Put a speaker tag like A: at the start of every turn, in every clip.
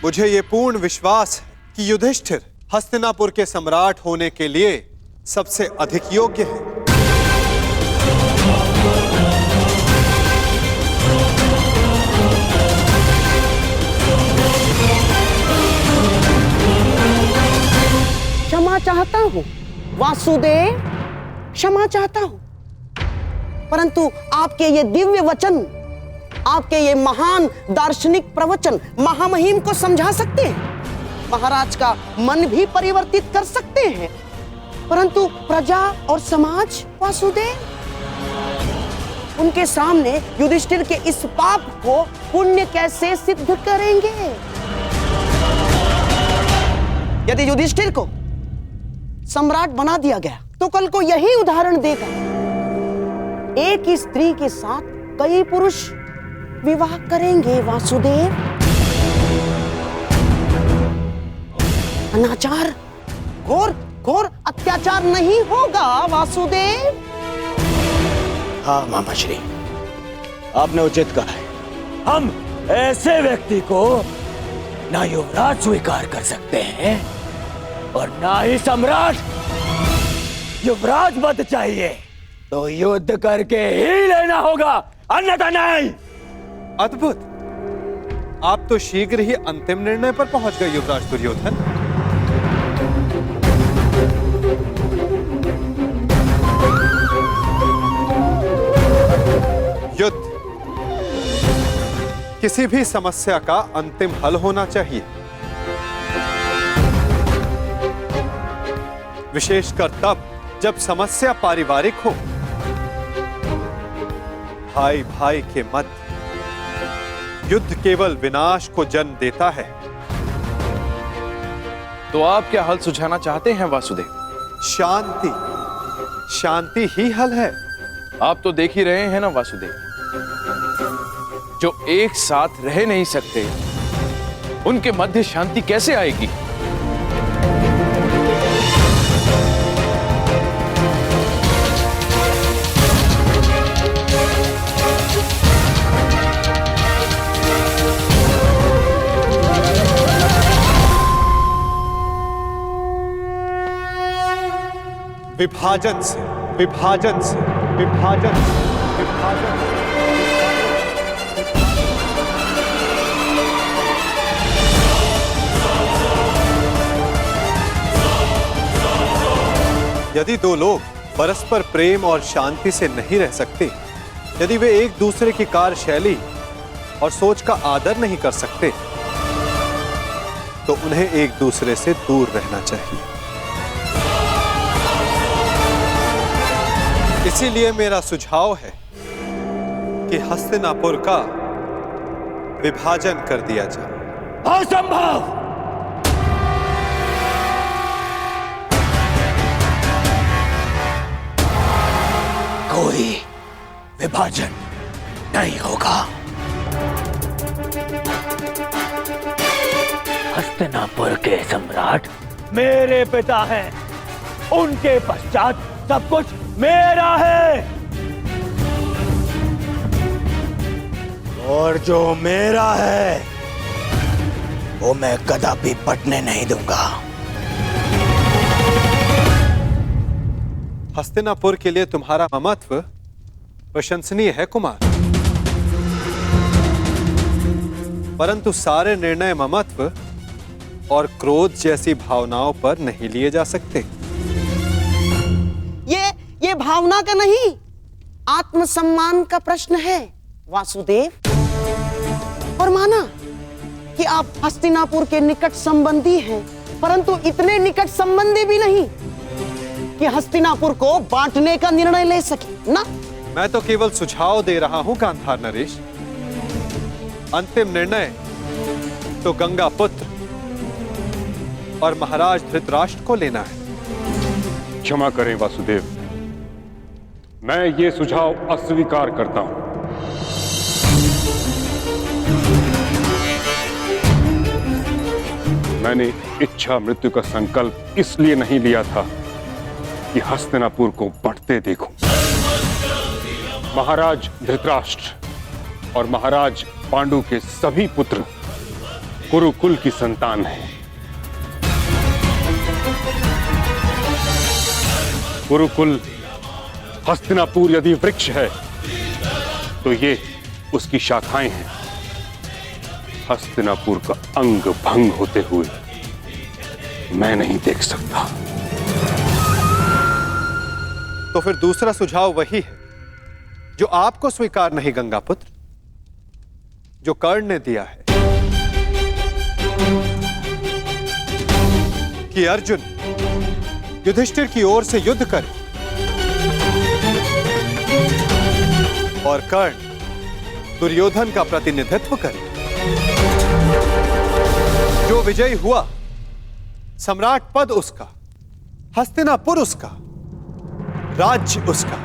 A: मुझे ये पूर्ण विश्वास है कि युधिष्ठिर हस्तिनापुर के सम्राट होने के लिए सबसे अधिक योग्य है।
B: क्षमा चाहता हूं वासुदेव, क्षमा चाहता हूं, परंतु आपके ये दिव्य वचन, आपके ये महान दार्शनिक प्रवचन महामहिम को समझा सकते हैं, महाराज का मन भी परिवर्तित कर सकते हैं, परंतु प्रजा और समाज वासुदेव, उनके सामने युधिष्ठिर के इस पाप को पुण्य कैसे सिद्ध करेंगे? यदि युधिष्ठिर को सम्राट बना दिया गया तो कल को यही उदाहरण देगा, एक ही स्त्री के साथ कई पुरुष विवाह करेंगे वासुदेव। अनाचार, घोर घोर अत्याचार नहीं होगा वासुदेव।
C: हाँ मामाश्री, आपने उचित कहा है। हम ऐसे व्यक्ति को ना युवराज स्वीकार कर सकते हैं और ना ही सम्राट। युवराज पद चाहिए तो युद्ध करके ही लेना होगा, अन्यथा नहीं।
A: अद्भुत, आप तो शीघ्र ही अंतिम निर्णय पर पहुंच गए युवराज दुर्योधन। युद्ध किसी भी समस्या का अंतिम हल होना चाहिए, विशेषकर तब जब समस्या पारिवारिक हो। भाई भाई के मध्य युद्ध केवल विनाश को जन्म देता है।
D: तो आप क्या हल सुझाना चाहते हैं वासुदेव?
A: शांति, शांति ही हल है।
D: आप तो देख ही रहे हैं ना वासुदेव, जो एक साथ रह नहीं सकते उनके मध्य शांति कैसे आएगी?
A: विभाजन से, विभाजन से, विभाजन से, विभाजन से। यदि दो लोग परस्पर प्रेम और शांति से नहीं रह सकते, यदि वे एक दूसरे की कार्यशैली और सोच का आदर नहीं कर सकते, तो उन्हें एक दूसरे से दूर रहना चाहिए। इसीलिए मेरा सुझाव है कि हस्तिनापुर का विभाजन कर दिया जाए।
C: असंभव! कोई विभाजन नहीं होगा। हस्तिनापुर के सम्राट मेरे पिता हैं, उनके पश्चात सब कुछ मेरा है, और जो मेरा है वो मैं कदापि बंटने नहीं दूंगा।
A: हस्तिनापुर के लिए तुम्हारा ममत्व प्रशंसनीय है कुमार, परंतु सारे निर्णय ममत्व और क्रोध जैसी भावनाओं पर नहीं लिए जा सकते।
B: ये भावना का नहीं, आत्मसम्मान का प्रश्न है वासुदेव। और माना कि आप हस्तिनापुर के निकट संबंधी हैं, परंतु इतने निकट संबंधी भी नहीं कि हस्तिनापुर को बांटने का निर्णय ले सके ना।
A: मैं तो केवल सुझाव दे रहा हूं गांधार नरेश। अंतिम निर्णय तो गंगा पुत्र और महाराज धृतराष्ट्र को लेना है।
E: क्षमा करें वासुदेव, मैं ये सुझाव अस्वीकार करता हूं। मैंने इच्छा मृत्यु का संकल्प इसलिए नहीं लिया था कि हस्तिनापुर को बंटते देखूं। महाराज धृतराष्ट्र और महाराज पांडु के सभी पुत्र कुरुकुल की संतान है। कुरुकुल हस्तिनापुर यदि वृक्ष है तो ये उसकी शाखाएं हैं। हस्तिनापुर का अंग भंग होते हुए मैं नहीं देख सकता।
A: तो फिर दूसरा सुझाव वही है जो आपको स्वीकार नहीं गंगापुत्र, जो कर्ण ने दिया है कि अर्जुन युधिष्ठिर की ओर से युद्ध करे और कर्ण दुर्योधन का प्रतिनिधित्व करे। जो विजयी हुआ सम्राट पद उसका, हस्तिनापुर उसका, राज्य उसका।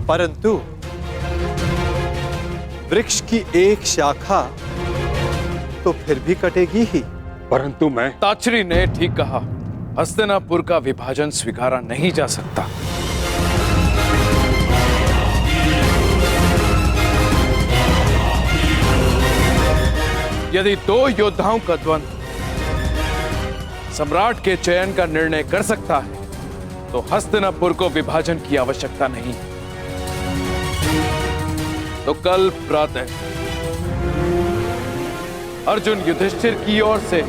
A: परंतु वृक्ष की एक शाखा तो फिर भी कटेगी ही।
E: परंतु मैं
D: ताचरी ने ठीक कहा, हस्तिनापुर का विभाजन स्वीकारा नहीं जा सकता। यदि दो योद्धाओं का द्वंद्व सम्राट के चयन का निर्णय कर सकता है तो हस्तिनापुर को विभाजन की आवश्यकता नहीं। तो कल प्रातः अर्जुन युधिष्ठिर की ओर से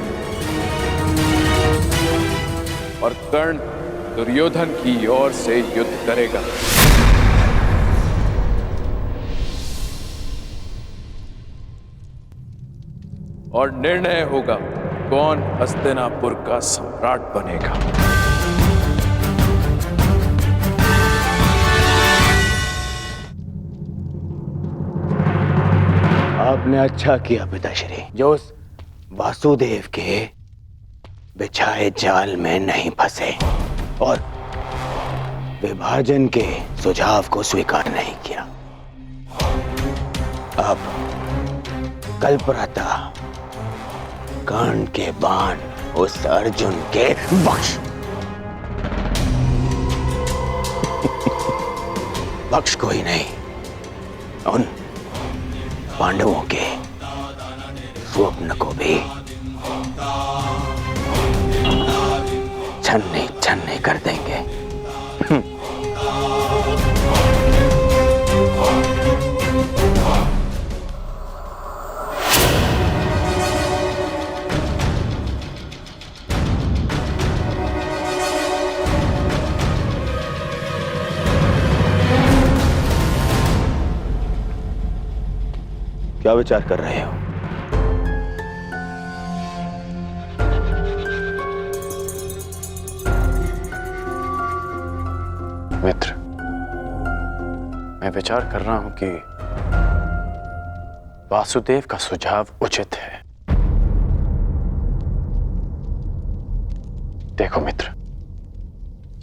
D: और कर्ण दुर्योधन की ओर से युद्ध करेगा। और निर्णय होगा कौन हस्तिनापुर का सम्राट बनेगा।
C: आपने अच्छा किया पिताश्री, जो उस वासुदेव के बिछाए जाल में नहीं फंसे और विभाजन के सुझाव को स्वीकार नहीं किया। अब कल प्रातः कर्ण के बाण उस अर्जुन के बख्श बख्श कोई नहीं, उन पांडवों के स्वप्न को भी छन्नी छन्नी कर देंगे। क्या विचार कर रहे हो?
D: मित्र, मैं विचार कर रहा हूं कि वासुदेव का सुझाव उचित है। देखो मित्र,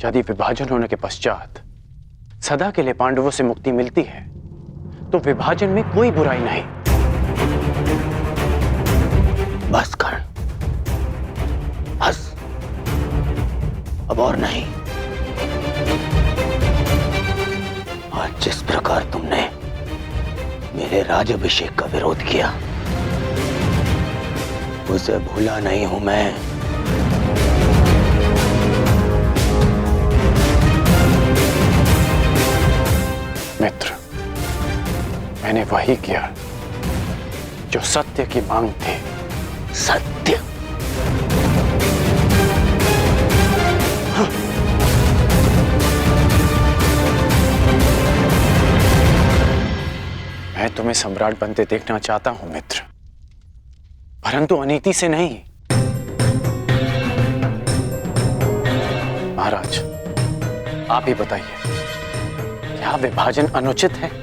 D: यदि विभाजन होने के पश्चात सदा के लिए पांडवों से मुक्ति मिलती है तो विभाजन में कोई बुराई नहीं।
C: बस कर्ण, बस, अब और नहीं। आज जिस प्रकार तुमने मेरे राज्याभिषेक का विरोध किया उसे भूला नहीं हूं मैं।
D: मित्र, मैंने वही किया जो सत्य की मांग थी।
C: सत्य? हाँ।
D: मैं तुम्हें सम्राट बनते देखना चाहता हूं मित्र, परंतु अनीति से नहीं। महाराज, आप ही बताइए, क्या विभाजन अनुचित है?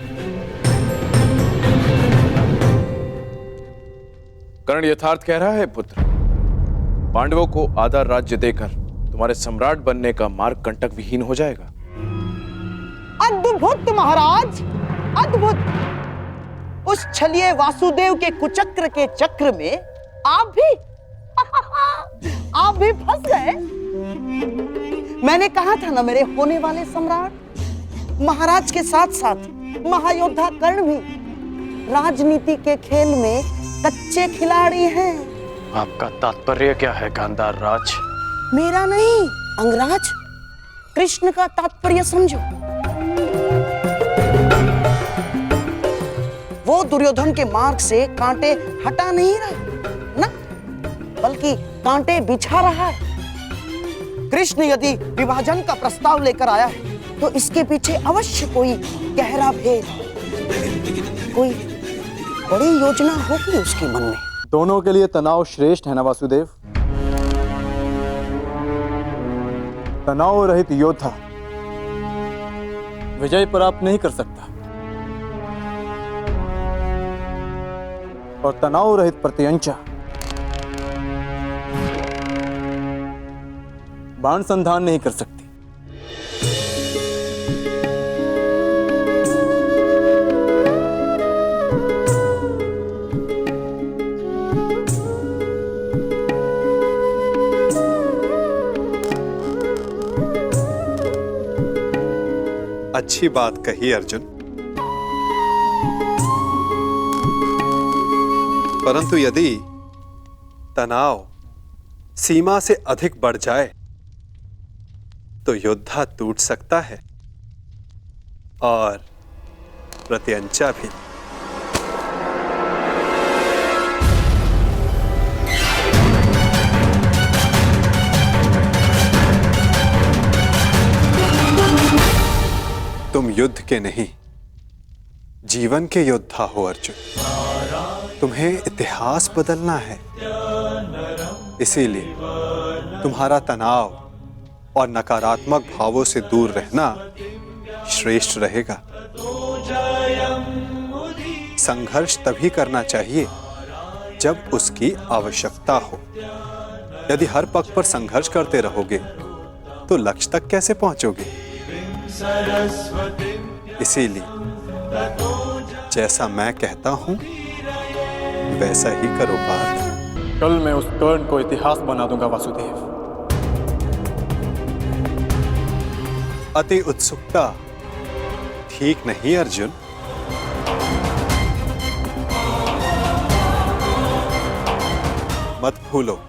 D: कर्ण यथार्थ कह रहा है पुत्र। पांडवों को आधा राज्य देकर तुम्हारे सम्राट बनने का मार्ग कंटक विहीन हो जाएगा।
B: अद्भुत महाराज, अद्भुत। उस छलिए वासुदेव के कुचक्र के चक्र में आप भी फंस गए। मैंने कहा था ना मेरे होने वाले सम्राट, महाराज के साथ साथ महायोद्धा कर्ण भी राजनीति के खेल में कच्चे खिलाड़ी हैं।
F: आपका तात्पर्य क्या है गांधार राज?
B: मेरा नहीं अंगराज, कृष्ण का तात्पर्य समझो। वो दुर्योधन के मार्ग से कांटे हटा नहीं रहा ना, बल्कि कांटे बिछा रहा है। कृष्ण यदि विभाजन का प्रस्ताव लेकर आया है तो इसके पीछे अवश्य कोई गहरा भेद, कोई बड़ी योजना होगी उसके मन में।
G: दोनों के लिए तनाव श्रेष्ठ है ना वासुदेव? तनाव रहित योद्धा विजय प्राप्त नहीं कर सकता और तनाव रहित प्रत्यंचा बाण संधान नहीं कर सकती।
A: अच्छी बात कही अर्जुन, परंतु यदि तनाव सीमा से अधिक बढ़ जाए तो योद्धा टूट सकता है और प्रत्यंचा भी। तुम युद्ध के नहीं, जीवन के योद्धा हो अर्जुन। तुम्हें इतिहास बदलना है, इसीलिए तुम्हारा तनाव और नकारात्मक भावों से दूर रहना श्रेष्ठ रहेगा। संघर्ष तभी करना चाहिए जब उसकी आवश्यकता हो। यदि हर पक्ष पर संघर्ष करते रहोगे तो लक्ष्य तक कैसे पहुंचोगे? इसीलिए जैसा मैं कहता हूं वैसा ही करो बात।
G: कल मैं उस कर्ण को इतिहास बना दूंगा वासुदेव।
A: अति उत्सुकता ठीक नहीं अर्जुन। मत भूलो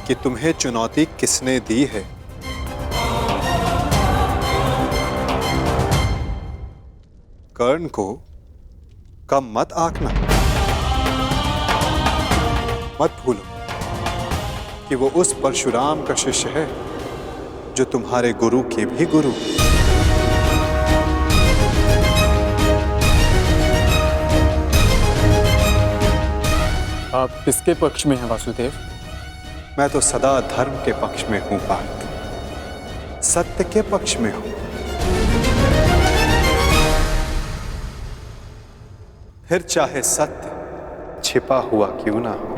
A: कि तुम्हें चुनौती किसने दी है। कर्ण को कम मत आंकना। मत भूलो कि वो उस परशुराम का शिष्य है जो तुम्हारे गुरु के भी गुरु।
G: आप किसके पक्ष में हैं वासुदेव?
A: मैं तो सदा धर्म के पक्ष में हूं पार्थ, सत्य के पक्ष में हूं। फिर चाहे सत्य छिपा हुआ क्यों ना हो।